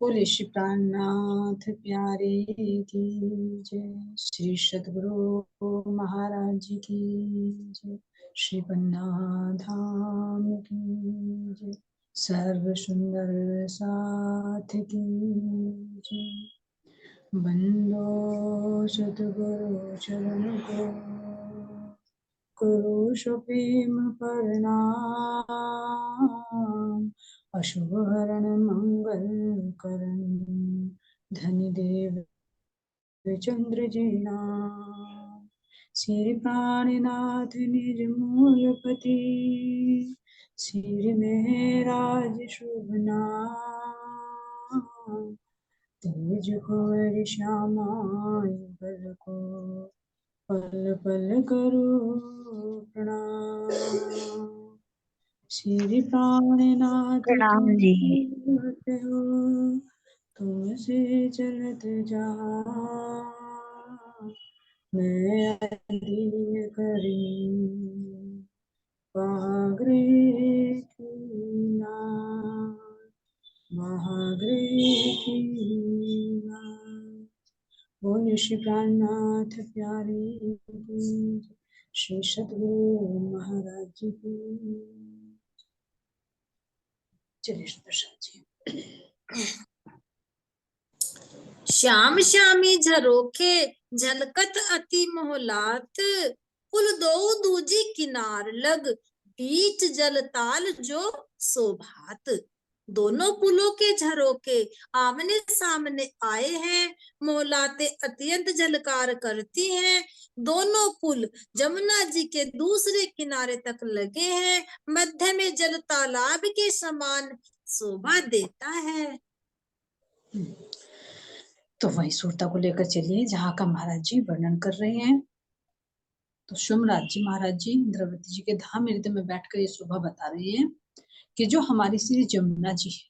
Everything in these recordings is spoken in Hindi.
बोले श्री प्राणनाथ प्यारे की जय। श्री सद्गुरु महाराज जी की जय। श्री पन्ना धाम की जय। सर्व सुंदर साथ की जय। बंदो सतगुरु चरण को कुरुषु प्रेम प्रणाम। अशुभ हरण मंगल करण धनि देव चंद्र जी नाम। श्री प्राणनाथ निज मूलपति श्री महराज शुभ नाम। तेज कुंवर श्यामा युगल को पल पल करो प्रणाम। श्री प्राणनाथ प्रणाम तुम जी। होते हो तुमसे चलत जा मैं अधीन करी महागृह की नाम महागृह की नाम। बोले श्री प्राणनाथ प्यारे की श्री सद्गुरु महाराज जी की। चलिए प्रसाद जी। श्याम श्यामी झरोखे झलकत अति मोहलात पुल दो दूजी किनार लग बीच जल ताल जो शोभात। दोनों पुलों के झरोके आमने सामने आए हैं, मोहलाते अत्यंत झलकार करती हैं। दोनों पुल जमुना जी के दूसरे किनारे तक लगे हैं, मध्य में जल तालाब के समान शोभा देता है। तो वही सूरता को लेकर चलिए जहाँ का महाराज जी वर्णन कर रहे हैं। तो सोमराज जी महाराज जी इंद्रावती जी के धाम हृदय में बैठकर ये शोभा बता रहे हैं कि जो हमारी श्री जमुना जी है,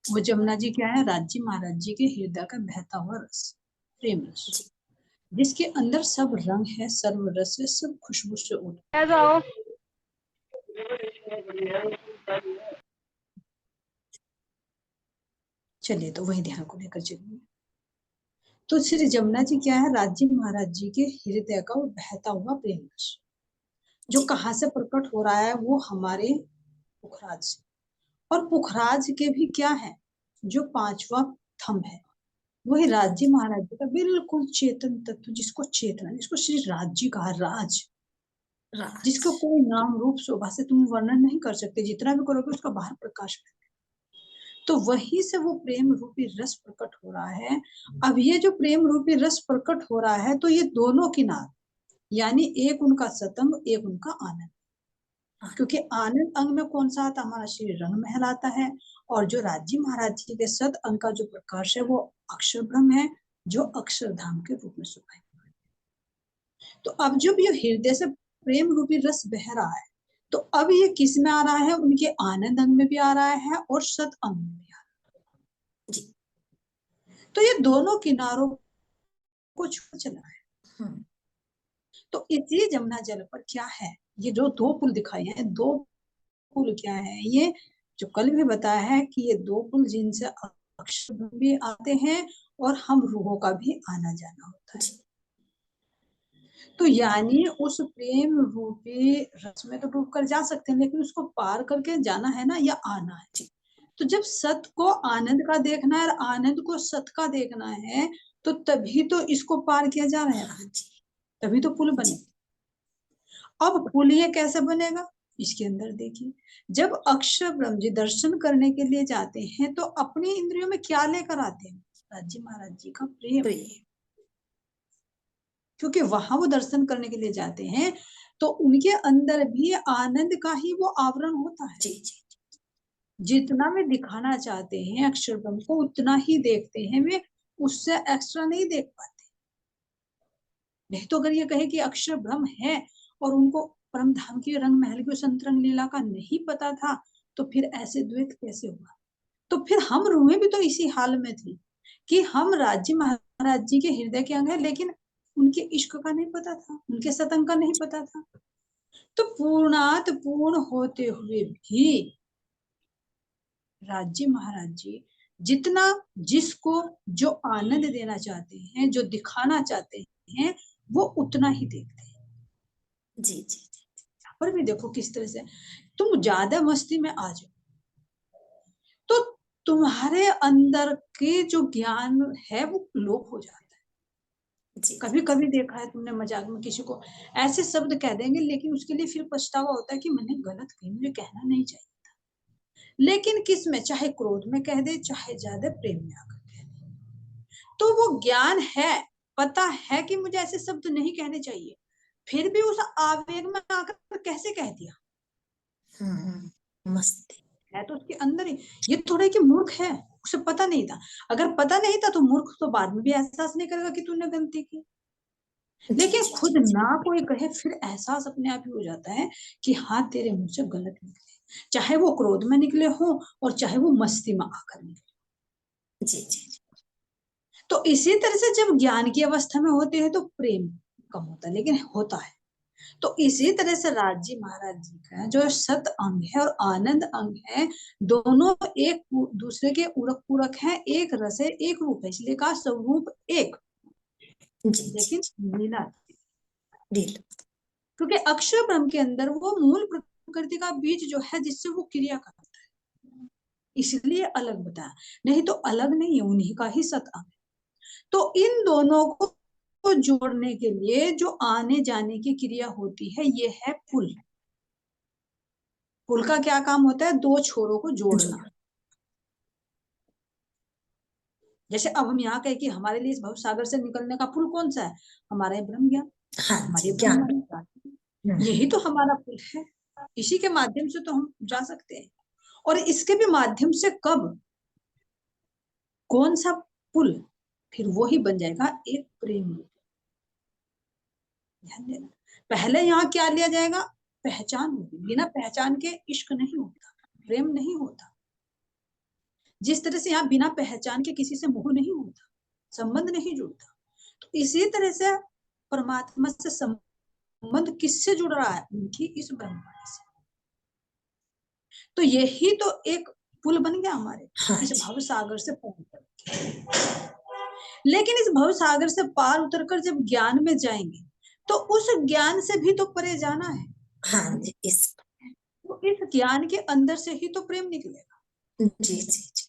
वो जमुना जी क्या है? राज्य महाराज जी के हृदय का बहता हुआ रस, प्रेम रस, जिसके अंदर सब रंग है, सर्व रस है, सब खुशबू से उठ। चलिए तो वही ध्यान को लेकर चलिए। तो श्री जमुना जी क्या है? राज्य महाराज जी के हृदय का वो बहता हुआ प्रेम रस, जो कहाँ से प्रकट हो रहा है? वो हमारे पुखराज से। और पुखराज के भी क्या है? जो पांचवा थम है, वही राज्य महाराज जी का बिल्कुल चेतन तत्व, जिसको चेतना, जिसको श्री राज्य कहा, राज, जिसका कोई नाम रूप शोभा से तुम वर्णन नहीं कर सकते, जितना भी करोगे उसका बाहर प्रकाश है। तो वहीं से वो प्रेम रूपी रस प्रकट हो रहा है। अब ये जो प्रेम रूपी रस प्रकट हो रहा है, तो ये दोनों किनार, यानी एक उनका सतंग, एक उनका आनंद, क्योंकि आनंद अंग में कौन सा आता? हमारा श्री रंग महल आता है। और जो राज्य महाराज जी के सत अंग का जो प्रकाश है वो अक्षर ब्रह्म है, जो अक्षरधाम के रूप में सुनाई। तो अब जब ये हृदय से प्रेम रूपी रस बह रहा है, तो अब ये किस में आ रहा है? उनके आनंद अंग में भी आ रहा है और सत अंग में भी आ रहा है जी। तो ये दोनों किनारों को छू चला है। तो इसी जमुना जल पर क्या है? ये जो दो पुल दिखाए हैं, दो पुल क्या है? ये जो कल भी बताया है कि ये दो पुल जिनसे अक्षर भी आते हैं और हम रूहों का भी आना जाना होता है। तो यानी उस प्रेम रूपी रस में तो डूब कर जा सकते हैं, लेकिन उसको पार करके जाना है ना, या आना है। तो जब सत को आनंद का देखना है और आनंद को सत का देखना है, तो तभी तो इसको पार किया जा रहा है, तभी तो पुल बने। अब पुल ये कैसे बनेगा? इसके अंदर देखिए, जब अक्षर ब्रह्म जी दर्शन करने के लिए जाते हैं, तो अपनी इंद्रियों में क्या लेकर आते हैं? राज्य महाराज जी का प्रेम। क्योंकि वहां वो दर्शन करने के लिए जाते हैं, तो उनके अंदर भी आनंद का ही वो आवरण होता है। जितना वे दिखाना चाहते हैं अक्षर ब्रह्म को, उतना ही देखते हैं वे, उससे एक्स्ट्रा नहीं देख पाते। नहीं तो अगर ये कहे कि अक्षर ब्रह्म है और उनको परम धाम की रंग महल की संतरंग लीला का नहीं पता था, तो फिर ऐसे द्वैत कैसे हुआ? तो फिर हम रूहें भी तो इसी हाल में थी कि हम राज्य महाराज जी के हृदय के अंग है, लेकिन उनके इश्क का नहीं पता था, उनके सतंग का नहीं पता था। तो पूर्णात पूर्ण होते हुए भी राज्य महाराज जी जितना जिसको जो आनंद देना चाहते हैं, जो दिखाना चाहते हैं, वो उतना ही देखते हैं। जी जी यहाँ पर भी देखो किस तरह से तुम ज्यादा मस्ती में आ जाओ तो तुम्हारे अंदर के जो ज्ञान है वो लोप हो जाता है। जी कभी कभी देखा है तुमने मजाक में किसी को ऐसे शब्द कह देंगे, लेकिन उसके लिए फिर पछतावा होता है कि मैंने गलत कही, मुझे कहना नहीं चाहिए था। लेकिन किस में, चाहे क्रोध में कह दे, चाहे ज्यादा प्रेम में आकर कह दे, तो वो ज्ञान है, पता है कि मुझे ऐसे शब्द नहीं कहने चाहिए, फिर भी उस आवेग में आकर कैसे कह दिया। मस्ती है तो उसके अंदर ही। ये थोड़ा कि मूर्ख है, उसे पता नहीं था। अगर पता नहीं था तो मूर्ख तो बाद में भी एहसास नहीं करेगा कि तूने गलती की। जी लेकिन जी खुद ना कोई कहे फिर एहसास अपने आप ही हो जाता है कि हाँ तेरे मुंह से गलत निकले, चाहे वो क्रोध में निकले हो और चाहे वो मस्ती में आकर निकले। जी जी तो इसी तरह से जब ज्ञान की अवस्था में होते हैं तो प्रेम कम होता है, लेकिन होता है। तो इसी तरह से राज जी महाराज जी का जो सत अंग है और आनंद अंग है, दोनों एक दूसरे के उड़क पूरक हैं, एक रस है, एक रूप है, इसलिए कहा स्वरूप एक, जी लेकिन लीला। डील क्योंकि अक्षर ब्रह्म के अंदर वो मूल प्रकृति का बीज जो है जिससे वो क्रिया करता है, इसलिए अलग बताया, नहीं तो अलग नहीं है, उन्हीं का ही सत अंग। तो इन दोनों को जोड़ने के लिए जो आने जाने की क्रिया होती है, ये है पुल। पुल का क्या काम होता है? दो छोरों को जोड़ना। जोड़ जैसे अब हम यहाँ कहे कि हमारे लिए इस भव सागर से निकलने का पुल कौन सा है? हमारा ब्रह्म ज्ञान, हाँ हमारी जी ज्ञान ब्रह्म, यही तो हमारा पुल है। इसी के माध्यम से तो हम जा सकते हैं। और इसके भी माध्यम से कब, कौन सा पुल? फिर वो ही बन जाएगा एक प्रेम रूप। ध्यान देना, पहले यहाँ क्या लिया जाएगा? पहचान होगी, बिना पहचान के इश्क नहीं होता, प्रेम नहीं होता। जिस तरह से यहाँ बिना पहचान के किसी से मोह नहीं होता, संबंध नहीं जुड़ता, तो इसी तरह से परमात्मा से संबंध किससे जुड़ रहा है? उनकी इस ब्रह्मांड से। तो यही तो एक पुल बन गया हमारे हाँ इस जी भव सागर से पार उतर। लेकिन इस भव सागर से पार उतरकर जब ज्ञान में जाएंगे तो उस ज्ञान से भी तो परे जाना है। हाँ जी इस तो इस ज्ञान के अंदर से ही तो प्रेम निकलेगा, जी जी जी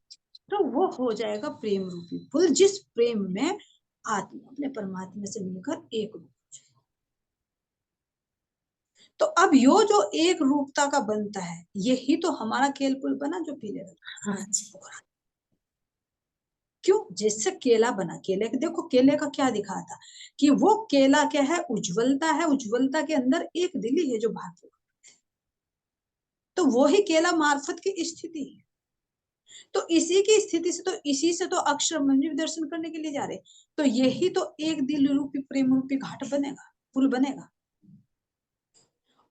तो वो हो जाएगा प्रेम रूपी पुल, जिस प्रेम में आत्मा अपने परमात्मा से मिलकर एक रूप हो जाए। तो अब यो जो एक रूपता का बनता है, यही तो हमारा केल पुल बना जो पीले रंग। हाँ जी क्यों? जिससे केला बना, केले के देखो, केले का क्या दिखा था कि वो केला क्या है? उज्ज्वलता है, उज्ज्वलता के अंदर एक दिली है जो भाग्य, तो वो ही केला मार्फत की स्थिति है। तो इसी की स्थिति से, तो इसी से तो अक्षर मंदिर दर्शन करने के लिए जा रहे, तो यही तो एक दिल रूपी प्रेम रूपी घाट बनेगा, पुल बनेगा।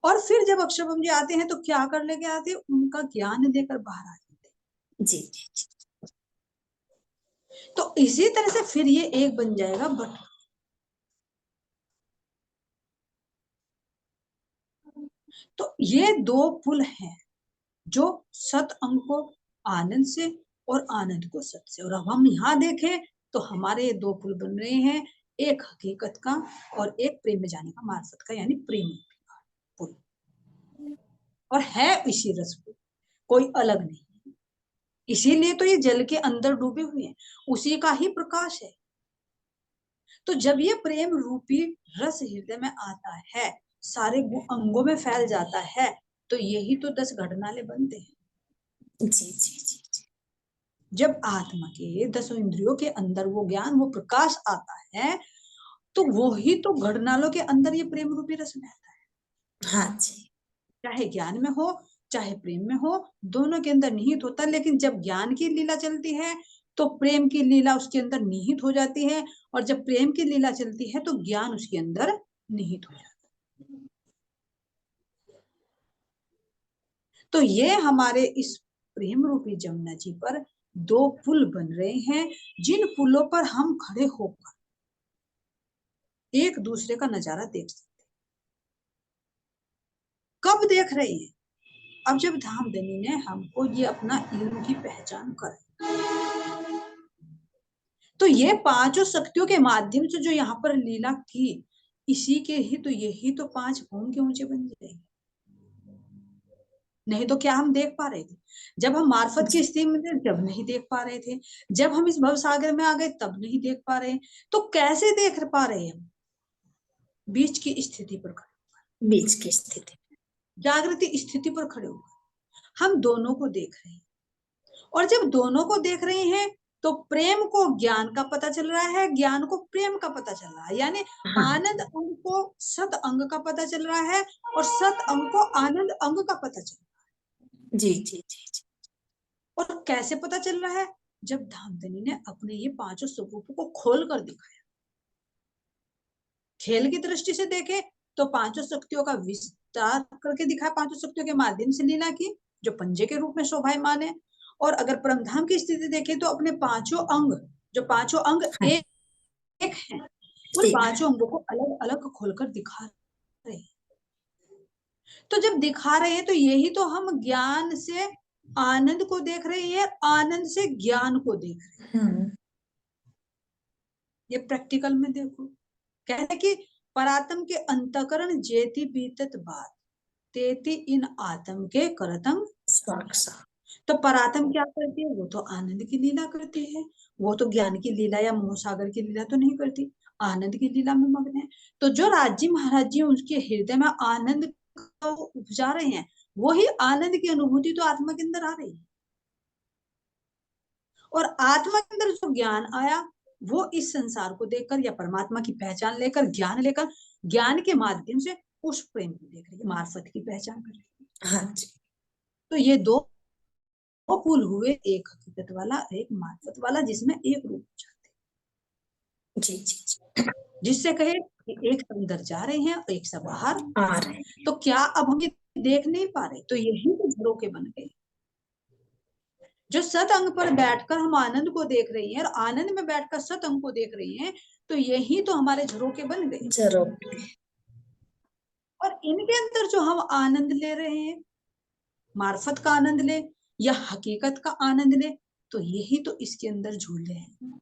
और फिर जब अक्षर जी आते हैं तो क्या कर लेके आते हैं? उनका ज्ञान देकर बाहर आ जाते हैं। जी जी तो इसी तरह से फिर ये एक बन जाएगा बट। तो ये दो पुल हैं जो सत अंग को आनंद से और आनंद को सत से। और अब हम यहाँ देखें तो हमारे ये दो पुल बन रहे हैं, एक हकीकत का और एक प्रेम में जाने का मार्फत का, यानी प्रेम पुल। और है इसी रस पुल, कोई अलग नहीं। इसीलिए तो ये जल के अंदर डूबे हुए हैं, उसी का ही प्रकाश है। तो जब ये प्रेम रूपी रस हृदय में आता है, सारे अंगों में फैल जाता है, तो यही तो 10 घटनाले बनते हैं। जी जी जी जब आत्मा के 10 इंद्रियों के अंदर वो ज्ञान, वो प्रकाश आता है, तो वो ही तो घड़नालों के अंदर ये प्रेम रूपी रस बहता है। हाँ जी चाहे ज्ञान में हो चाहे प्रेम में हो, दोनों के अंदर निहित होता है। लेकिन जब ज्ञान की लीला चलती है तो प्रेम की लीला उसके अंदर निहित हो जाती है, और जब प्रेम की लीला चलती है तो ज्ञान उसके अंदर निहित हो जाता है। तो ये हमारे इस प्रेम रूपी जमुना जी पर दो पुल बन रहे हैं, जिन पुलों पर हम खड़े होकर एक दूसरे का नजारा देख सकते हैं। कब देख रहे हैं? अब जब धामधनी ने हमको ये अपना इल्म की पहचान कराई, तो ये पांचों शक्तियों के माध्यम से जो यहाँ पर लीला की, इसी के ही तो यही तो 5 भूम के ऊंचे बन जाएंगे। नहीं तो क्या हम देख पा रहे थे? जब हम मार्फत की स्थिति में थे जब नहीं देख पा रहे थे, जब हम इस भव सागर में आ गए तब नहीं देख पा रहे, तो कैसे देख पा रहे हैं? बीच की स्थिति पर खड़े, बीच की स्थिति, जागृति स्थिति पर खड़े हुए हम दोनों को देख रहे हैं। और जब दोनों को देख रहे हैं तो प्रेम को ज्ञान का पता चल रहा है, ज्ञान को प्रेम का पता चल रहा है, यानी आनंद अंग को सत अंग का पता चल रहा है और सत अंग को आनंद अंग का पता चल रहा है। जी जी जी जी। और कैसे पता चल रहा है? जब धामधनी ने अपने ये पांचों स्वरूपों को खोल कर दिखाया। खेल की दृष्टि से देखे तो पांचों शक्तियों का विस्तार करके दिखाया, पांचों शक्तियों के माध्यम से लीला की जो पंजे के रूप में शोभायमान है। और अगर परमधाम की स्थिति देखें तो अपने पांचों अंग, जो पांचों अंग एक हैं, उन पांचों अंगों को अलग अलग खोलकर दिखा रहे हैं। तो जब दिखा रहे हैं तो यही तो हम ज्ञान से आनंद को देख रहे हैं, आनंद से ज्ञान को देख रहे हैं। ये प्रैक्टिकल में देखो, कहते कि परात्म के अंतकरण जेति बीतत बात तेति इन आत्म के करतंग साक्षा। तो परात्म क्या करती है? वो तो आनंद की लीला करती है, वो तो ज्ञान की लीला या मोह सागर की लीला तो नहीं करती, आनंद की लीला में मग्न है। तो जो राज्य महाराज जी उसके हृदय में आनंद को उपजा रहे हैं, वही आनंद की अनुभूति तो आत्मा के अंदर आ रही है। और आत्मा के अंदर जो ज्ञान आया वो इस संसार को देखकर या परमात्मा की पहचान लेकर, ज्ञान लेकर, ज्ञान के माध्यम से उस प्रेम को देख रही है, मार्फत की पहचान कर रही है। हाँ जी। तो ये दो पुल हुए, एक हकीकत वाला, एक मार्फत वाला, जिसमें एक रूप जाते। जी जी जी। जिससे कहे कि एक अंदर जा रहे हैं और एक से बाहर आ रहे हैं। तो क्या अब हम ये देख नहीं पा रहे? तो यही तो झरोके बन गए। जो सत अंग पर बैठकर हम आनंद को देख रही हैं और आनंद में बैठकर सत अंग को देख रही हैं, तो यही तो हमारे झरोके बन गए। झरोके। और इनके अंदर जो हम आनंद ले रहे हैं, मार्फत का आनंद ले या हकीकत का आनंद ले, तो यही तो इसके अंदर झूले हैं।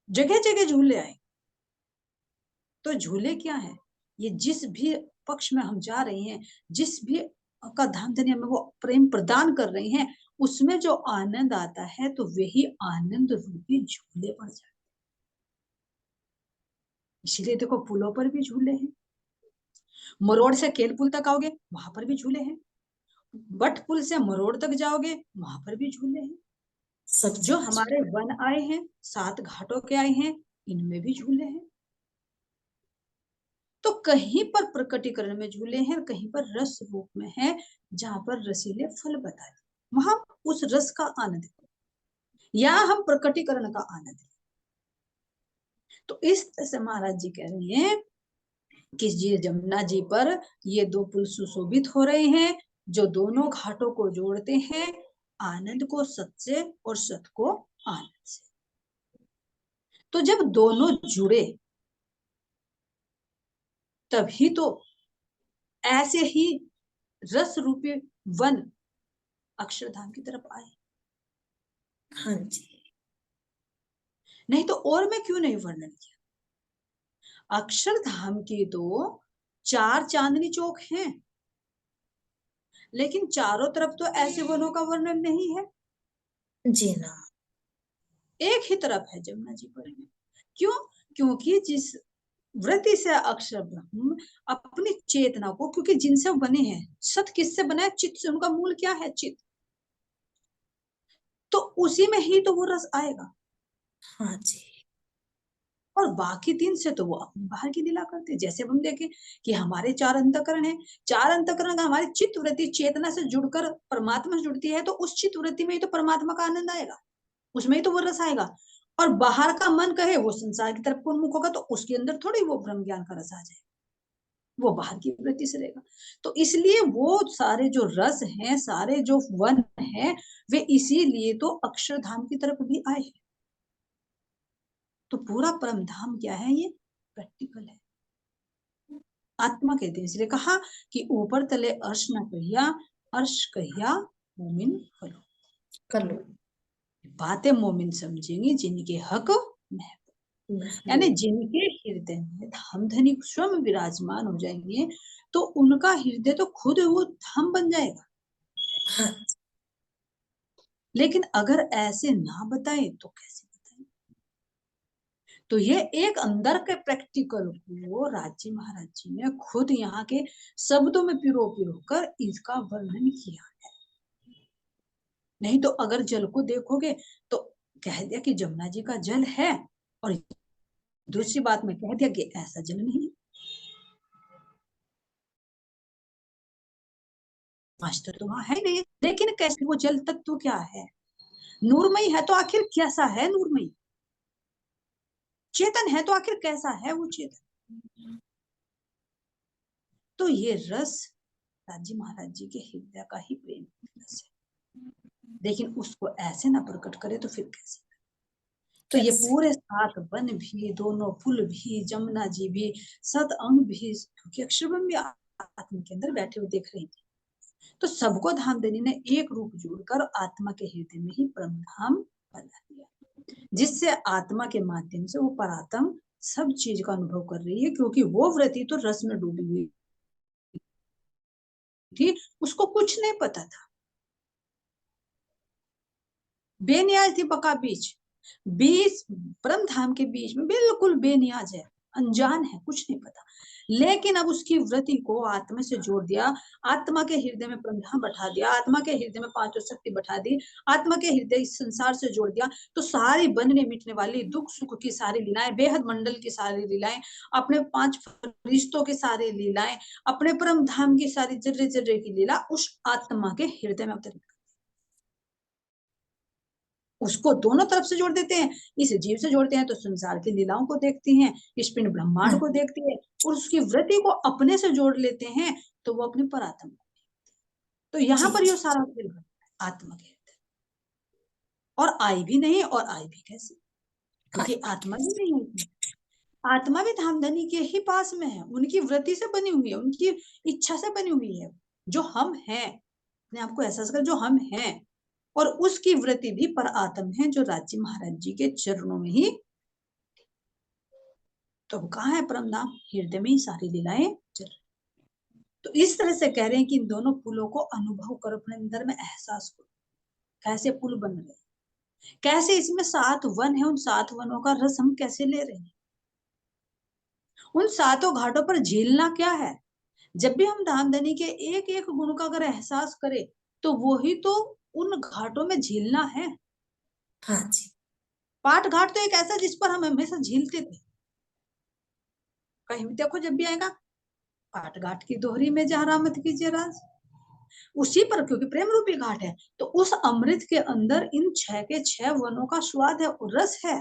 जगह जगह झूले आए। तो झूले क्या है? ये जिस भी पक्ष में हम जा रहे हैं, जिस भी का धामधनी हमें वो प्रेम प्रदान कर रहे हैं, उसमें जो आनंद आता है तो वही आनंद रूपी झूले पर जाते। इसलिए देखो पुलों पर भी झूले हैं, मरोड़ से केल पुल तक आओगे वहां पर भी झूले हैं, बट पुल से मरोड़ तक जाओगे वहां पर भी झूले हैं। सब जो हमारे वन आए हैं, 7 घाटों के आए हैं, इनमें भी झूले हैं। तो कहीं पर प्रकटीकरण में झूले हैं, कहीं पर रस रूप में है, जहां पर रसीले फल बताए, वहां उस रस का आनंद या हम प्रकटीकरण का आनंद। तो इस तरह से महाराज जी कह रहे हैं कि ये जमुना जी पर ये 2 पुल सुशोभित हो रहे हैं, जो दोनों घाटों को जोड़ते हैं, आनंद को सत से और सत को आनंद से। तो जब दोनों जुड़े तभी तो ऐसे ही रस रूपी वन अक्षरधाम की तरफ आए। हाँ जी। नहीं तो और मैं क्यों नहीं वर्णन किया? अक्षरधाम के तो 4 चांदनी चौक हैं, लेकिन चारों तरफ तो ऐसे वनों का वर्णन नहीं है। जी ना, एक ही तरफ है जमुना जी पर। क्यों? क्योंकि जिस वृत्ति से अक्षर ब्रह्म अपनी चेतना को, क्योंकि जिनसे बने हैं, सत किससे बना है? चित्त से। उनका मूल क्या है? चित्त। तो उसी में ही तो वो रस आएगा। हाँ जी। और बाकी 3 से तो वो अपनी बाहर की लीला करते हैं। जैसे हम देखें कि हमारे 4 अंतकरण हैं, 4 अंतकरण का हमारी चित्त वृत्ति चेतना से जुड़कर परमात्मा से जुड़ती है, तो उस चित्त वृत्ति में ही तो परमात्मा का आनंद आएगा, उसमें ही तो वो रस आएगा। और बाहर का मन कहे वो संसार की तरफ उन्मुख होगा, तो उसके अंदर थोड़ी वो ब्रह्म ज्ञान का रस आ जाए, वो बाहर की वृत्ति से रहेगा। तो इसलिए वो सारे जो रस हैं, सारे जो वन हैं, वे इसीलिए तो अक्षरधाम की तरफ भी आए हैं। तो पूरा परम धाम क्या है? ये प्रैक्टिकल है, आत्मा कहते हैं। इसलिए कहा कि ऊपर तले अर्श न कहिया, अर्श कहिया मोमिन फलो कर लो। बातें मोमिन समझेंगे जिनके हक महबूब, यानी जिनके हृदय में धामधनी स्वयं विराजमान हो जाएंगे तो उनका हृदय तो खुद वो धाम बन जाएगा। हाँ लेकिन अगर ऐसे ना बताए तो कैसे बताए? तो ये एक अंदर के प्रैक्टिकल को राज्य महाराज जी ने खुद यहाँ के शब्दों में पिरो कर इसका वर्णन किया है। नहीं तो अगर जल को देखोगे तो कह दिया कि जमुना जी का जल है, और दूसरी बात में कह दिया कि ऐसा जल नहीं। मास्टर तो वहां है नहीं, लेकिन कैसे वो जल तत्व क्या है? नूरमयी है तो आखिर कैसा है नूरमयी? चेतन है तो आखिर कैसा है वो चेतन? तो ये रस राज्य महाराज जी के हृदय का ही प्रेम रस है, लेकिन उसको ऐसे ना प्रकट करे तो फिर कैसे? तो ये पूरे 7 वन भी, दोनों पुल भी, जमुना जी भी, 7 अंग भी, क्योंकि अक्षरब्रह्म भी आत्मा के अंदर बैठे हुए देख रहे थे, तो सबको धामधनी ने एक रूप जोड़कर आत्मा के हृदय में ही परम धाम बना दिया, जिससे आत्मा के माध्यम से वो परात्म सब चीज का अनुभव कर रही है, क्योंकि वो व्रती तो रस में डूबी हुई थी, उसको कुछ नहीं पता था। बेनियाज थी बका बीच परम धाम के बीच में बिल्कुल बेनियाज है, अनजान है, कुछ नहीं पता। लेकिन अब उसकी वृत्ति को आत्मा से जोड़ दिया, आत्मा के हृदय में परम धाम बैठा दिया, आत्मा के हृदय में पांचों शक्ति बैठा दी, आत्मा के हृदय इस संसार से जोड़ दिया, तो सारी बनने मिटने वाली दुख सुख की सारी लीलाएं, बेहद मंडल की सारी लीलाएं, अपने 5 फरिश्तों की सारी लीलाएं, अपने परम धाम की सारी जर्रे जर्रे की लीला उस आत्मा के हृदय में अवतरित, उसको दोनों तरफ से जोड़ देते हैं। इस जीव से जोड़ते हैं तो संसार की लीलाओं को देखती हैं, इस पिंड ब्रह्मांड को देखती है, और उसकी वृत्ति को अपने से जोड़ लेते हैं तो वो अपने परात्म को। तो यहाँ पर ये सारा खेल आत्मा के अंदर, और आई भी नहीं, और आई भी कैसे, क्योंकि आत्मा भी नहीं होती, आत्मा भी धामधनी के ही पास में है, उनकी वृत्ति से बनी हुई है, उनकी इच्छा से बनी हुई है, जो हम हैं अपने आपको एहसास कर, जो हम हैं, और उसकी वृत्ति भी पर आत्म है, जो राज्य महाराज जी के चरणों में ही। तो कहाँ है परम धाम? हृदय में ही सारी लीलाएं चल रही। तो इस तरह से कह रहे हैं कि इन दोनों पुलों को अनुभव करो, अपने अंदर में एहसास करो, कैसे पुल बन रहे, कैसे इसमें 7 वन है, उन 7 वनों का रस हम कैसे ले रहे हैं, उन 7 घाटों पर झीलना क्या है। जब भी हम धामधनी के एक एक गुण का अगर एहसास करें तो वो ही तो उन घाटों में झीलना है। हाँ जी। पाट घाट तो एक ऐसा जिस पर हम हमेशा झीलते थे, कहीं भी देखो जब भी आएगा पाट घाट की दोहरी में जहरा मत कीजिए राज, उसी पर, क्योंकि प्रेम रूपी घाट है, तो उस अमृत के अंदर इन 6 के 6 वनों का स्वाद है, रस है।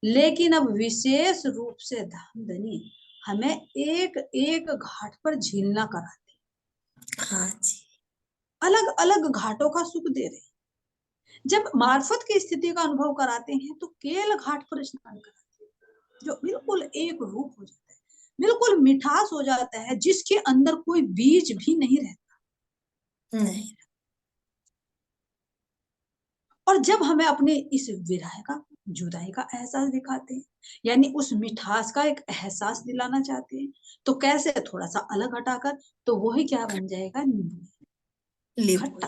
लेकिन अब विशेष रूप से धामधनी हमें एक एक घाट पर झीलना कराते, हाँ जी, अलग अलग घाटों का सुख दे रहे। जब मार्फत की स्थिति का अनुभव कराते हैं तो केल घाट पर स्नान कराते हैं, जो बिल्कुल एक रूप हो जाता है, बिल्कुल मिठास हो जाता है, जिसके अंदर कोई बीज भी नहीं रहता। नहीं, और जब हमें अपने इस विरह का, जुदाई का एहसास दिखाते हैं, यानी उस मिठास का एक एहसास दिलाना चाहते हैं, तो कैसे थोड़ा सा अलग हटाकर, तो वही क्या बन जाएगा, नींबू, लीबू, खट्टा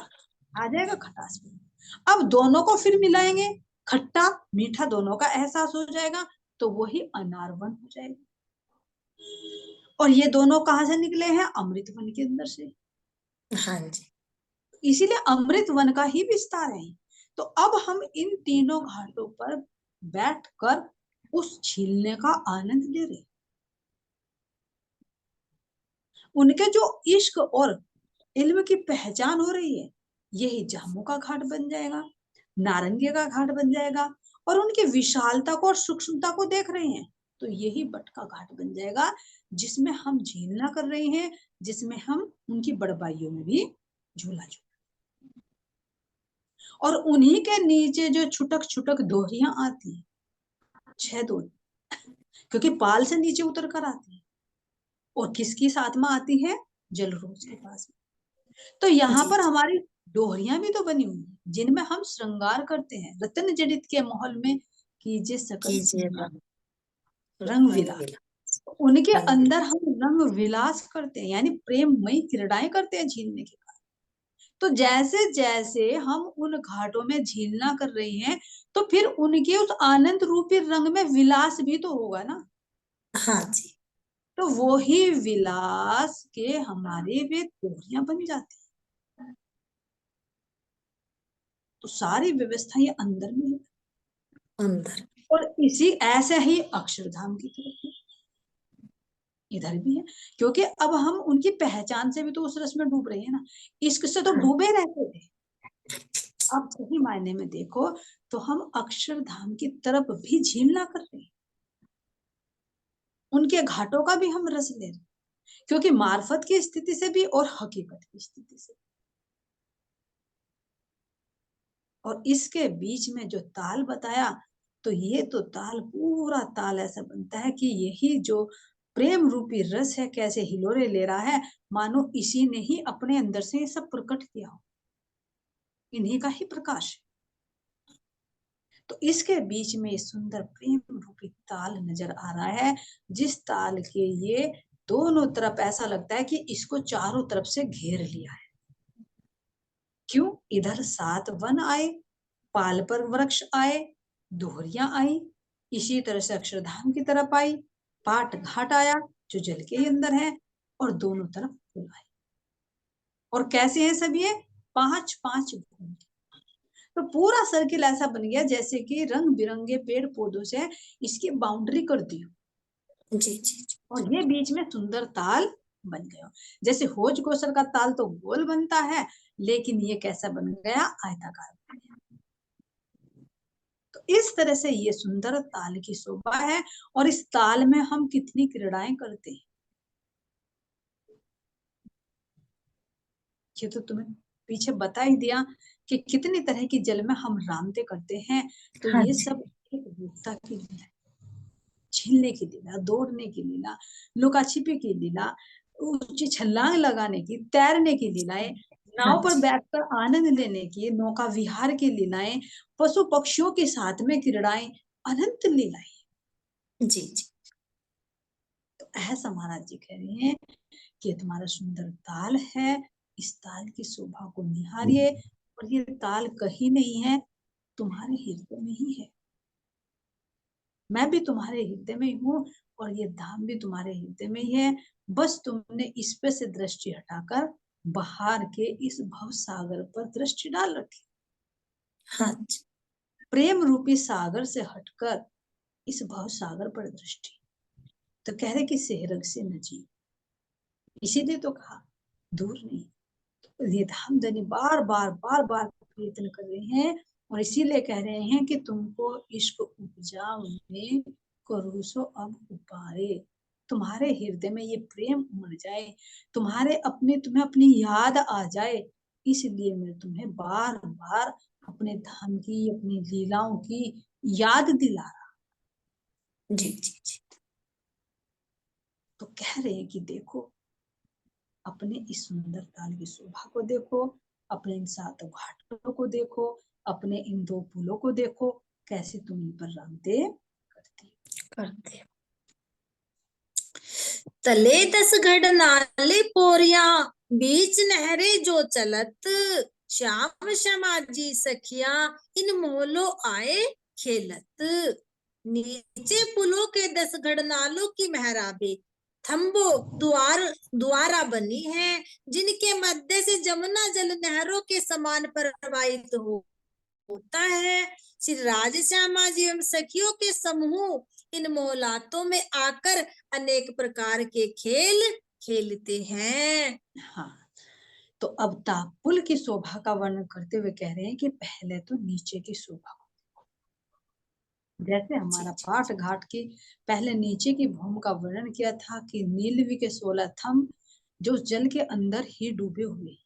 आ जाएगा, खटास में। अब दोनों को फिर मिलाएंगे, खट्टा मीठा दोनों का एहसास हो जाएगा, तो वही अनारवन हो जाएगा। और ये दोनों कहाँ से निकले हैं? अमृत वन के अंदर से। हाँ जी, इसीलिए अमृत वन का ही विस्तार है। तो अब हम इन तीनों घाटों पर बैठकर उस झीलने का आनंद ले रहे, उनके जो इश्क और इल्म की पहचान हो रही है, यही जामू का घाट बन जाएगा, नारंगी का घाट बन जाएगा, और उनकी विशालता को और सूक्ष्मता को देख रहे हैं, तो यही बट का घाट बन जाएगा, जिसमें हम झीलना कर रहे हैं, जिसमें हम उनकी बड़बाइयों में भी झूला झूल, और उन्हीं के नीचे जो छुटक छुटक दोहरियां आती हैं, 6 दोहरी, क्योंकि पाल से नीचे उतर कर आती है, और किसकी आत्मा आती है? जलरोज के पास में। तो यहाँ पर हमारी डोहरियां भी तो बनी हुई है, जिनमें हम श्रृंगार करते हैं। रत्न जड़ित के महल में कीजिए सकल कीजिए श्रृंगार, रंग रंग विलास। विलास, उनके रंग अंदर विलास। हम रंग विलास करते हैं, यानी प्रेममयी क्रीड़ाएं करते हैं झीलने के कारण। तो जैसे जैसे हम उन घाटों में झीलना कर रहे हैं, तो फिर उनके उस आनंद रूपी रंग में विलास भी तो होगा ना। हाँ जी। तो वो ही विलास के हमारे वे दोहरियां बन जाती है। तो सारी व्यवस्था ये अंदर में है, अंदर। और इसी ऐसे ही अक्षरधाम की तरफ है, इधर भी है। क्योंकि अब हम उनकी पहचान से भी तो उस रस में डूब रहे हैं ना, इश्क से तो हाँ। डूबे रहते थे। अब सही मायने में देखो तो हम अक्षरधाम की तरफ भी झीलना कर रहे हैं, उनके घाटों का भी हम रस ले रहे हैं, क्योंकि मार्फत की स्थिति से भी और हकीकत की स्थिति से। और इसके बीच में जो ताल बताया, तो ये तो ताल, पूरा ताल ऐसा बनता है कि यही जो प्रेम रूपी रस है कैसे हिलोरे ले रहा है, मानो इसी ने ही अपने अंदर से ये सब प्रकट किया हो, इन्हीं का ही प्रकाश है। तो इसके बीच में ये सुंदर प्रेम रूपी ताल नजर आ रहा है, जिस ताल के ये दोनों तरफ ऐसा लगता है कि इसको चारों तरफ से घेर लिया है। क्यों? इधर 7 वन आए, पाल पर वृक्ष आए, दोहरियां आई, इसी तरह से अक्षरधाम की तरफ आई, पाट घाट आया जो जल के ही अंदर है, और दोनों तरफ फूल आए। और कैसे हैं सब ये? 5-5 घूम। तो पूरा सर्किल ऐसा बन गया जैसे कि रंग बिरंगे पेड़ पौधों से इसकी बाउंड्री कर दी हो, जी जी जी। और ये बीच में सुंदर ताल बन गया। जैसे होज कोसर का ताल तो गोल बनता है, लेकिन ये कैसा बन गया? आयताकार। तो इस तरह से ये सुंदर ताल की शोभा है, और इस ताल में हम कितनी क्रीड़ाएं करते हैं, ये तो तुम्हें पीछे बता ही दिया कि कितनी तरह की जल में हम रामते करते हैं। तो हाँ ये जी। सब एक रूपता की लीला है, झीलने की लीला, दौड़ने की लीला, लुका छिपी की लीला, ऊंची छलांग लगाने की, तैरने की लीलाएं, हाँ नाव पर जी। बैठकर आनंद लेने की, नौका विहार की लीलाएं, पशु पक्षियों के साथ में क्रीड़ाएं, अनंत लीलाएं। जी जी। तो ऐसा महाराज जी कह रहे हैं कि तुम्हारा सुंदर ताल है, इस ताल की शोभा को निहारिए, और ये ताल कहीं नहीं है, तुम्हारे हृदय में ही है। मैं भी तुम्हारे हृदय में ही हूँ, और ये धाम भी तुम्हारे हृदय में ही है। बस तुमने इस पे से दृष्टि हटाकर बाहर के इस भव सागर पर दृष्टि डाल रखी। हाँ जी। प्रेम रूपी सागर से हटकर इस भव सागर पर दृष्टि। तो कह रहे कि सेहरग से नजी, इसीलिए तो कहा दूर नहीं। तो ये धामधनी बार बार बार बार प्रयत्न कर रहे हैं, और इसीलिए कह रहे हैं कि तुमको इश्क उपजा उनमें करो सो अब उपारे। तुम्हारे हृदय में ये प्रेम उमड़ जाए, तुम्हें अपनी याद आ जाए, इसलिए मैं तुम्हें बार बार अपने धाम की, अपनी लीलाओं की याद दिला रहा। जी जी जी। तो कह रहे हैं कि देखो, अपने इस सुंदर ताल की शोभा को देखो, अपने इन 7 घाटों को देखो, अपने इन 2 पुलों को देखो, कैसे तुम इन पर रामते करती। करते। तले 10 गढ़ नाले पोरिया, बीच नहरे जो चलत, श्याम श्यामाजी सखिया इन मोहल्लों आए खेलत। नीचे पुलों के 10 गढ़ नालों की मेहराबे, थम्बो द्वारा बनी है, जिनके मध्य से जमुना जल नहरों के समान प्रवाहित होता है। श्री राज श्यामा जी एवं सखियों के समूह इन मोहलातों में आकर अनेक प्रकार के खेल खेलते हैं। हाँ, तो अब पुल की शोभा का वर्णन करते हुए कह रहे हैं कि पहले तो नीचे की शोभा को, जैसे जी हमारा जी पाठ घाट की पहले नीचे की भूमि का वर्णन किया था कि नीलवी के 16 थंब जो जल के अंदर ही डूबे हुए,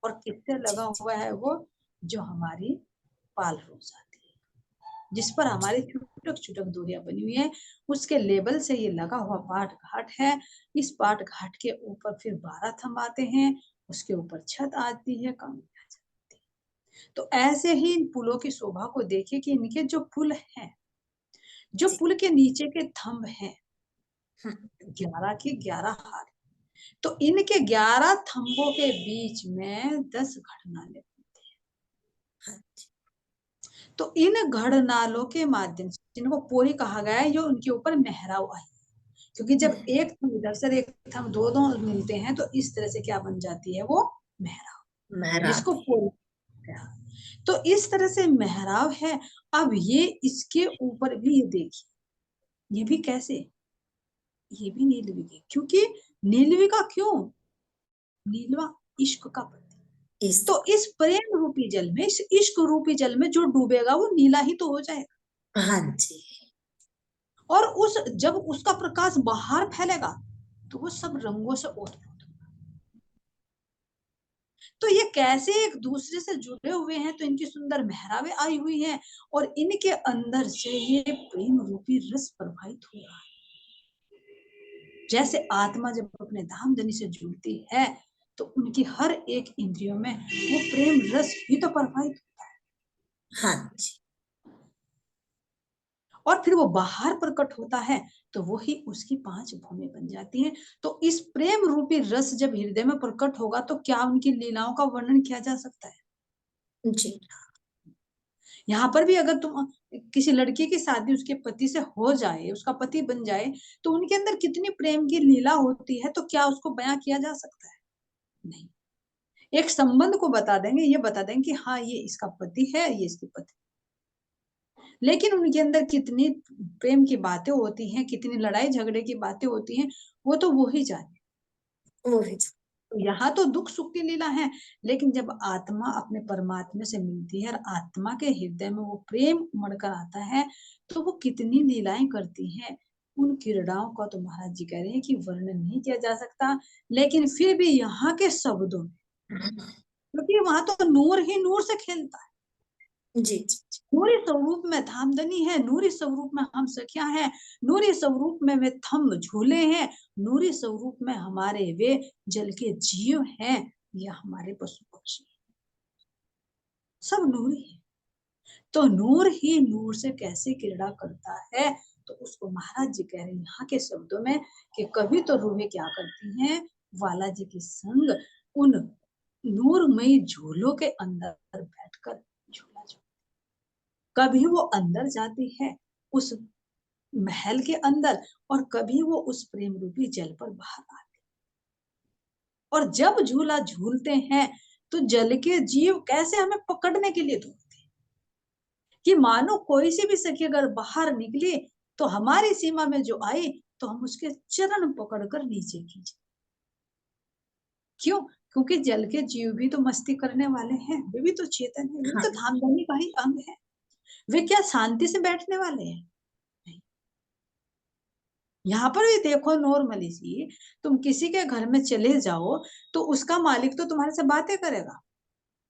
और किससे जी लगा जी। हुआ है वो? जो हमारी पाल रोज आती है, जिस पर हमारी छुटक छुटक दूरियां बनी हुई है, उसके लेबल से ये लगा हुआ पाट घाट है। इस पाट घाट के ऊपर फिर 12 थंब आते हैं, उसके ऊपर छत आती है, कमरे आ जाती है। तो ऐसे ही इन पुलों की शोभा को देखिए कि इनके जो पुल हैं, जो जी। पुल के नीचे के थंब हैं, हुँ, 11 के 11 हाथ, तो इनके 11 थंबों के बीच में 10 घड़नाले। हाँ जी। तो इन घड़नालों के माध्यम से, जिनको पोरी कहा गया है, ये उनके ऊपर मेहराव आई। क्योंकि हुँ, जब एक थंब इधर से एक थंब दो मिलते हैं तो इस तरह से क्या बन जाती है, वो मेहराब, जिसको मेहराब। पोल कहा। तो इस तरह से मेहराब है। अब ये इसके ऊपर भी ये देखिए, ये भी कैसे, ये भी नीलवी की, क्योंकि नीलवी का क्यों, नीलवा इश्क का प्रतीक। इस तो इस प्रेम रूपी जल में, इस इश्क रूपी जल में जो डूबेगा वो नीला ही तो हो जाएगा। हाँ जी। और उस जब उसका प्रकाश बाहर फैलेगा तो वो सब रंगों से ओत-प्रोत। तो ये कैसे एक दूसरे से जुड़े हुए हैं, तो इनकी सुंदर मेहराबें आई हुई हैं और इनके अंदर से ये प्रेम रूपी रस प्रवाहित हो रहा है। जैसे आत्मा जब अपने धाम-धनी से जुड़ती है तो उनकी हर एक इंद्रियों में वो प्रेम रस भी तो प्रवाहित होता है हाँ जी। और फिर वो बाहर प्रकट होता है तो वो ही उसकी 5 भूमें बन जाती हैं। तो इस प्रेम रूपी रस जब हृदय में प्रकट होगा तो क्या उनकी लीलाओं का वर्णन किया जा सकता है? जी। यहाँ पर भी अगर तुम किसी लड़की की शादी उसके पति से हो जाए, उसका पति बन जाए, तो उनके अंदर कितनी प्रेम की लीला होती है, तो क्या उसको बयाँ किया जा सकता है? नहीं। एक संबंध को बता देंगे, ये बता देंगे कि हाँ, ये इसका पति है, ये इसकी पत्नी। लेकिन उनके अंदर कितनी प्रेम की बातें होती हैं, कितनी लड़ाई-झगड़े की बातें होती हैं, वो तो वो ही जाने। वो भी ज तो यहाँ तो दुःख-सुख की लीला है, लेकिन जब आत्मा अपने परमात्मा से मिलती है और आत्मा के हृदय में वो प्रेम उमड़ कर आता है, तो वो कितनी लीलाएँ करती हैं। उन क्रीड़ाओं का तो महाराज जी कह रहे हैं कि वर्णन नहीं किया जा सकता, लेकिन फिर भी यहाँ के शब्दों में, क्योंकि वहाँ तो नूर ही नूर से खेलता है। जी, जी, जी। नूरी स्वरूप में धामधनी है, नूरी स्वरूप में हम सखियाँ हैं, नूरी स्वरूप में वे थंब झूले हैं, नूरी स्वरूप में हमारे वे जल के जीव हैं, या हमारे पशु-पक्षी, सब नूरी है। तो नूर ही नूर से कैसे क्रीड़ा करता है, तो उसको महाराज जी कह रहे हैं यहाँ के शब्दों में कि कभी तो रूहें क्या करती हैं, वाला जी के संग उन नूरमयी झूलों के अंदर बैठकर झूला झूल, कभी वो अंदर जाती है उस महल के अंदर और कभी वो उस प्रेम रूपी जल पर बाहर आते, और जब झूला झूलते हैं तो जल के जीव कैसे हमें पकड़ने के लिए दौड़ते हैं, कि मानो कोई सी भी सखी अगर बाहर निकली तो हमारी सीमा में जो आई तो हम उसके चरण पकड़कर नीचे खींचे। क्यों? क्योंकि जल के जीव भी तो मस्ती करने वाले हैं, वे भी तो चेतन है, वे भी हाँ, तो धामधनी का ही अंग है। वे क्या शांति से बैठने वाले हैं? नहीं। यहाँ पर भी देखो नॉर्मली सी, तुम किसी के घर में चले जाओ, तो उसका मालिक तो तुम्हारे से बातें करेगा,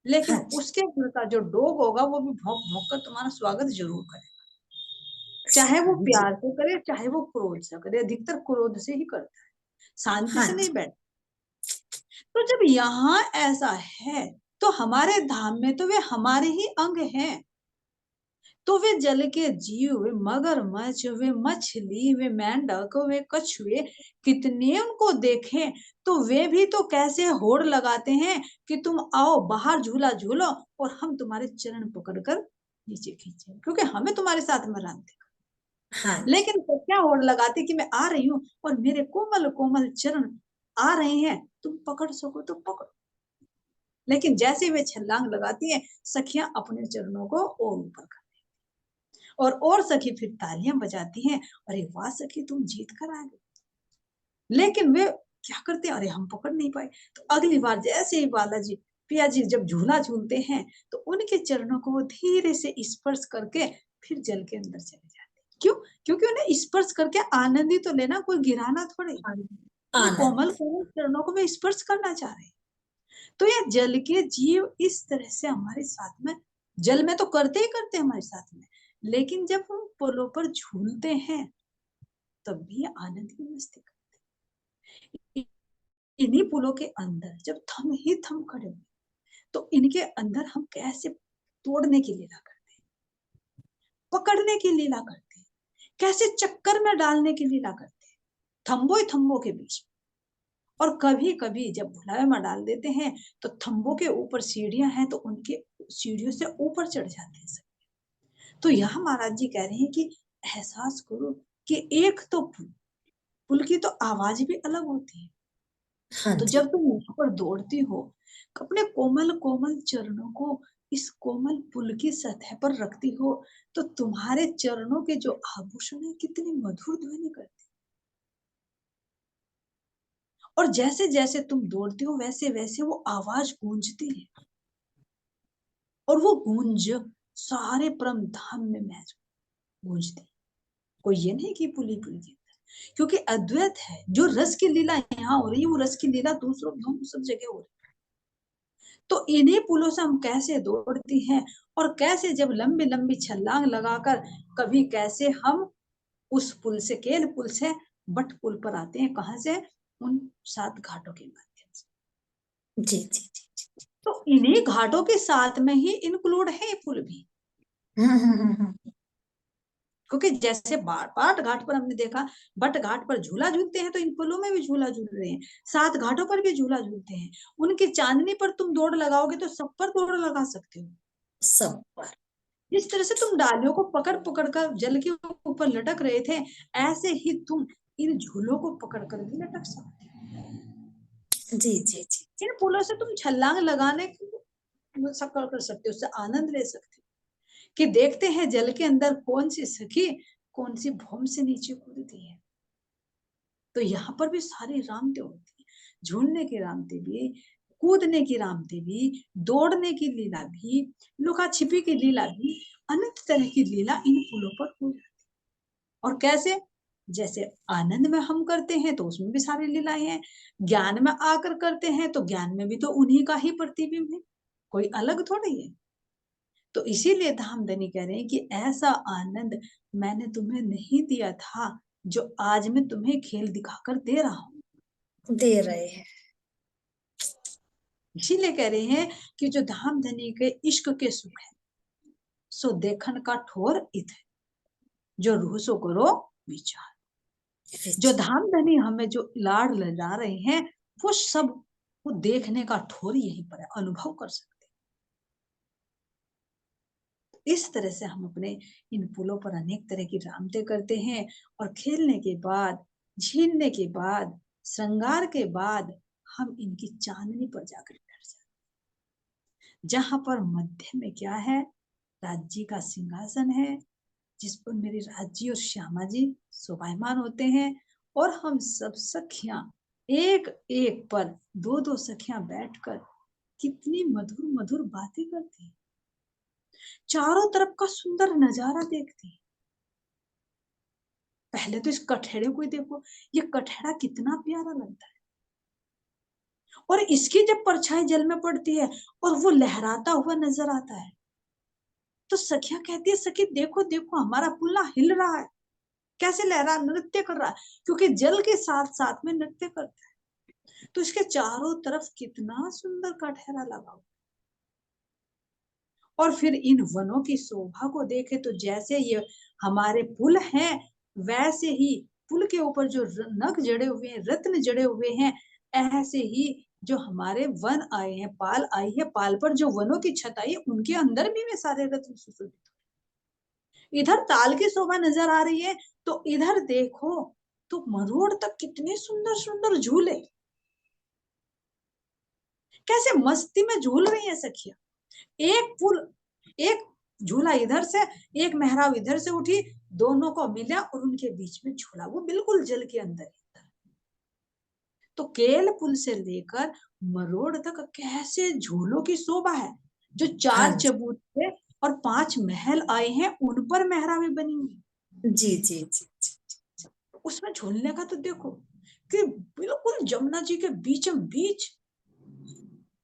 लेकिन हाँ जी। उसके घर का जो डॉग होगा वो भी भौंक-भौंक कर तुम्हारा स्वागत ज़रूर करेगा। चाहे वो हाँ जी। प्यार से करे, चाहे वो क्रोध से करे, अधिकतर क्रोध से ही करता है, शांति हाँ से नहीं जी। बैठता। तो जब यहाँ ऐसा है, तो हमारे धाम में तो वे हमारे ही अंग हैं। तो वे जल के जीव, वे मगरमच्छ, वे मछली, वे मेंढक, वे कछुए, कितने उनको देखें तो वे भी तो कैसे होड़ लगाते हैं कि तुम आओ बाहर झूला झूलो और हम तुम्हारे चरण पकड़कर नीचे खींचे, क्योंकि हमें तुम्हारे साथ में राम देखा। हाँ जी। लेकिन वो क्या होड़ लगाती कि मैं आ रही हूँ और मेरे कोमल कोमल चरण आ रहे हैं, तुम पकड़ सको तो पकड़ो। लेकिन जैसे वे छलांग लगाती है, सखियां अपने चरणों को और ऊपर कर, और सखी फिर तालियां बजाती हैं, अरे वाह सखी तुम जीत कर आ गई। लेकिन वे क्या करते हैं, अरे हम पकड़ नहीं पाए। तो अगली बार जैसे ही बालाजी पिया जी जब झूला झूलते हैं तो उनके चरणों को वो धीरे से स्पर्श करके फिर जल के अंदर चले जाते हैं। क्यों? क्योंकि उन्हें स्पर्श करके आनंद ही तो लेना, कोई गिराना थोड़े। हाँ, उन कोमल आनंद। कोमल चरणों को वे स्पर्श करना चाह रहे हैं। तो ये जल के जीव इस तरह से हमारे साथ में, जल में तो करते ही करते हैं हमारे साथ में, लेकिन जब हम पुलों पर झूलते हैं तब भी आनंद की मस्ती करते हैं। इन्हीं पुलों के अंदर जब थम ही थम खड़े हुए, तो इनके अंदर हम कैसे तोड़ने की लीला करते हैं, पकड़ने की लीला करते हैं, कैसे चक्कर में डालने की लीला करते हैं, थंबो थंबो के बीच। और कभी कभी जब भुलावे में डाल देते हैं तो थंबों के ऊपर सीढ़ियां हैं तो उनके सीढ़ियों से ऊपर चढ़ जाते हैं सब। तो यहाँ महाराज जी कह रहे हैं कि एहसास करो कि एक तो पुल की तो आवाज भी अलग होती है। हाँ तो जी। जब तुम यहाँ पर दौड़ती हो, अपने कोमल कोमल चरणों को इस कोमल पुल की सतह पर रखती हो, तो तुम्हारे चरणों के जो आभूषण है कितनी मधुर ध्वनि करते हैं। और जैसे जैसे तुम दौड़ती हो वैसे वैसे वो आवाज गूंजती है, और वो गूंज सारे परम धाम में महज गूंजती है। कोई ये नहीं कि पुली पुली के अंदर, क्योंकि अद्वैत है। जो रस की लीला यहाँ हो रही है वो रस की लीला दूसरों सब जगह हो रही है। तो इन्हीं पुलों से हम कैसे दौड़ती हैं, और कैसे जब लंबी लंबी छलांग लगाकर कभी कैसे हम उस पुल से, केल पुल से बट पुल पर आते हैं। कहां से? उन 7 घाटों के माध्यम से। जी जी जी। तो इन्हीं घाटों के साथ में ही इंक्लूड है ये पुल भी। क्योंकि जैसे पाट घाट पर हमने देखा, बट घाट पर झूला झूलते हैं, तो इन पुलों में भी झूला झूल रहे हैं, 7 घाटों पर भी झूला झूलते हैं। उनकी चांदनी पर तुम दौड़ लगाओगे तो सब पर दौड़ लगा सकते हो। सब पर। जिस तरह से तुम डालियों को पकड़ पकड़ कर जल के ऊपर लटक रहे थे, ऐसे ही तुम इन झूलों को पकड़ कर भी लटक सकते हो। जी जी जी। इन पुलों से तुम छलांग लगाने की सफर कर सकते हो, उससे आनंद ले सकते हो कि देखते हैं जल के अंदर कौन सी सखी कौन सी भौम से नीचे कूदती है। तो यहाँ पर भी सारी रामते होती है, झूलने की रामते भी, कूदने की रामते भी, दौड़ने की लीला भी, लुका छिपी की लीला भी, अनंत तरह की लीला इन पुलों पर हो जाती है। और कैसे? जैसे आनंद में हम करते हैं तो उसमें भी सारी लीलाएं हैं, ज्ञान में आकर करते हैं तो ज्ञान में भी तो उन्हीं का ही प्रतिबिंब है, कोई अलग थोड़ी है। तो इसीलिए धामधनी कह रहे हैं कि ऐसा आनंद मैंने तुम्हें नहीं दिया था जो आज मैं तुम्हें खेल दिखाकर दे रहा हूं। दे रहे हैं। इसीलिए कह रहे हैं कि जो धामधनी के इश्क के सुख है सो देखन का ठोर इत है, जो रूह सो करो विचार। जो धामधनी हमें जो लाड़ लगा रहे हैं वो सब वो देखने का ठोर यहीं पर है, अनुभव कर सकते हैं। इस तरह से हम अपने इन पुलों पर अनेक तरह की रामते करते हैं, और खेलने के बाद, झीलने के बाद, श्रृंगार के बाद हम इनकी चांदनी पर जाकर बैठ जाते हैं, जहां पर मध्य में क्या है? राज्य का सिंहासन है, जिस पर मेरी राज्य और श्यामा जी शोभायमान होते हैं, और हम सब सखियां एक एक पर दो दो सखियां बैठकर कितनी मधुर मधुर बातें करती हैं, चारों तरफ का सुंदर नजारा देखती हैं। पहले तो इस कठेड़े को ही देखो, ये कठेड़ा कितना प्यारा लगता है, और इसकी जब परछाई जल में पड़ती है और वो लहराता हुआ नजर आता है, तो सखियां कहती है सखी देखो देखो हमारा पुल्ला हिल रहा है, कैसे लहरा नृत्य कर रहा है, क्योंकि जल के साथ साथ में नृत्य करता है। तो इसके चारों तरफ कितना सुंदर कठहरा लगा हुआ। और फिर इन वनों की शोभा को देखे तो जैसे ये हमारे पुल हैं, वैसे ही पुल के ऊपर जो नग जड़े हुए हैं, रत्न जड़े हुए हैं, ऐसे ही जो हमारे वन आए हैं, पाल आई है, पाल पर जो वनों की छत आई है, उनके अंदर भी वे सारे रत्न सुशोभित। इधर ताल की शोभा नजर आ रही है, तो इधर देखो तो मरोड़ तक कितने सुंदर सुंदर झूले, कैसे मस्ती में झूल रही है सखिया। एक पुल, एक झूला इधर से, एक मेहराब इधर से उठी, दोनों को मिला और उनके बीच में झूला, वो बिल्कुल जल के अंदर। तो केल पुल से लेकर मरोड़ तक कैसे झूलों की शोभा है, जो हाँ 4 जी। चबूतरे और 5 महल आए हैं उन पर मेहराबें बनी हुई। जी जी जी जी। उसमें झूलने का तो देखो कि बिल्कुल जमुना जी के बीचों बीच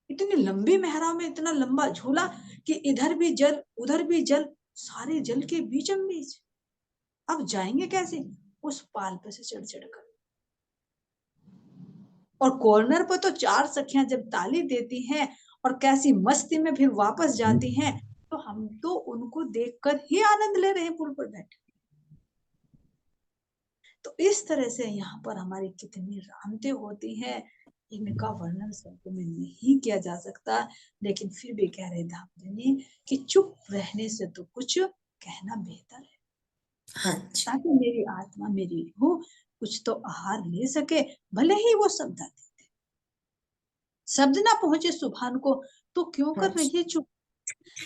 इतनी लंबी मेहराब में इतना लंबा झूला कि इधर भी जल उधर भी जल, सारे जल के बीचों बीच। अब जाएंगे कैसे? उस पाल पे से चढ़ चढ़ कर। और कॉर्नर पर तो 4 सखियां जब ताली देती हैं और कैसी मस्ती में फिर वापस जाती हैं, तो हम तो उनको देखकर ही आनंद ले रहे हैं पुल पर बैठे। तो इस तरह से यहाँ पर हमारी कितनी रहमतें होती हैं, इनका वर्णन शब्दों में नहीं किया जा सकता। लेकिन फिर भी कह रहे धामधनी कि चुप रहने से तो कुछ कहना बेहतर है, हाँ जी, ताकि मेरी आत्मा, मेरी रूह कुछ तो आहार ले सके। भले ही वो शब्द आते थे, शब्द ना पहुंचे सुभान को, तो क्यों हाँ कर जी, रही है चुप।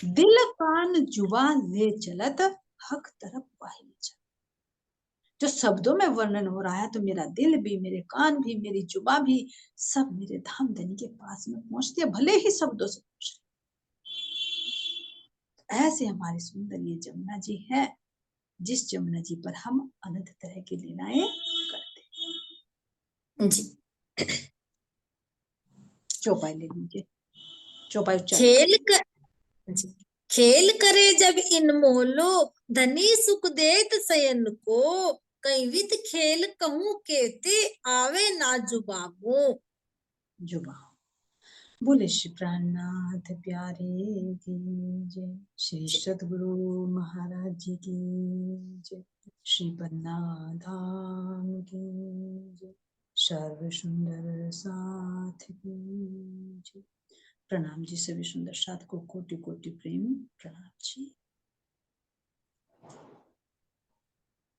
दिल कान जुबान ले चलत, हक तरफ वाहिनी चलत। जो शब्दों में वर्णन हो रहा है, तो मेरा दिल भी, मेरे कान भी, मेरी जुबान भी, सब मेरे धामधनी के पास में पहुंचते, भले ही शब्दों से पहुंच। ऐसे हमारी सुंदर ये जमुना जी है, जिस जमुना जी पर हम अनंत तरह की लीलाएं करते हैं। जी। चौपाई ले लीजिए, चौपाई उच्चारण खेल करिए। कर जी। खेल करे जब इन मोलो, धनी सुख देत सयन को, कई विध खेल कहूं केते, आवे ना जुबाबो। जुबा बोले श्री प्राणनाथ प्यारे की जय, श्री सदगुरु महाराज जी की जय, श्री पन्ना धाम की जय, सर्व सुंदर साथ की जय। प्रणाम जी, सभी सुंदर साथ को कोटि कोटि प्रेम प्रणाम जी।